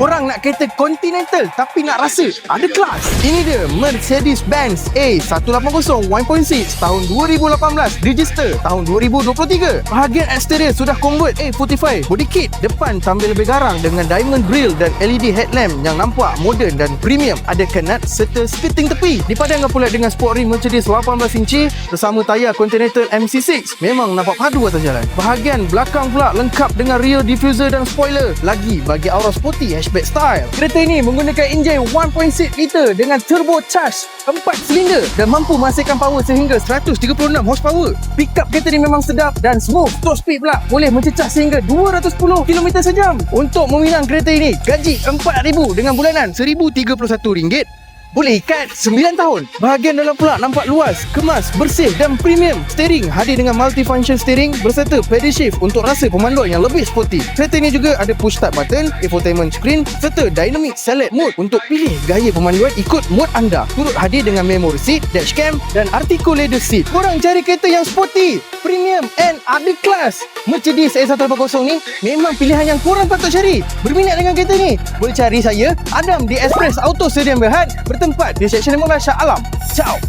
Korang nak kereta Continental tapi nak rasa ada kelas? Ini dia Mercedes-Benz A180 1.6 tahun 2018, register tahun 2023. Bahagian eksterior sudah convert A45 body kit. Depan tampil lebih garang dengan diamond grille dan LED headlamp yang nampak moden dan premium. Ada kanat serta skirting tepi. Dipadankan pula dengan sport rim Mercedes 18 inci bersama tayar Continental MC6. Memang nampak padu atas jalan. Bahagian belakang pula lengkap dengan rear diffuser dan spoiler. Lagi bagi aura sporty hatchback style. Kereta ini menggunakan enjin 1.6 liter dengan turbocharged 4 silinder dan mampu menghasilkan power sehingga 136 horsepower. Pickup kereta ni memang sedap dan smooth. Top speed pula boleh mencecah sehingga 210 km sejam. Untuk meminang kereta ini, gaji RM4,000 dengan bulanan RM1,031. Boleh ikat 9 tahun. Bahagian dalam pula nampak luas, kemas, bersih dan premium. Steering hadir dengan multifunction steering berserta pedal shift untuk rasa pemanduan yang lebih sporty. Kereta ini juga ada push start button, infotainment screen serta dynamic select mode untuk pilih gaya pemanduan ikut mood anda. Turut hadir dengan memory seat, dashcam dan articulated seat. Korang cari kereta yang sporty, premium and ada kelas. Mercedes A180 ni memang pilihan yang korang patut cari. Berminat dengan kereta ni? Boleh cari saya, Adam, di Express Auto Stadium Berhad, bertempat di Seksyen 15 Shah Alam. Ciao.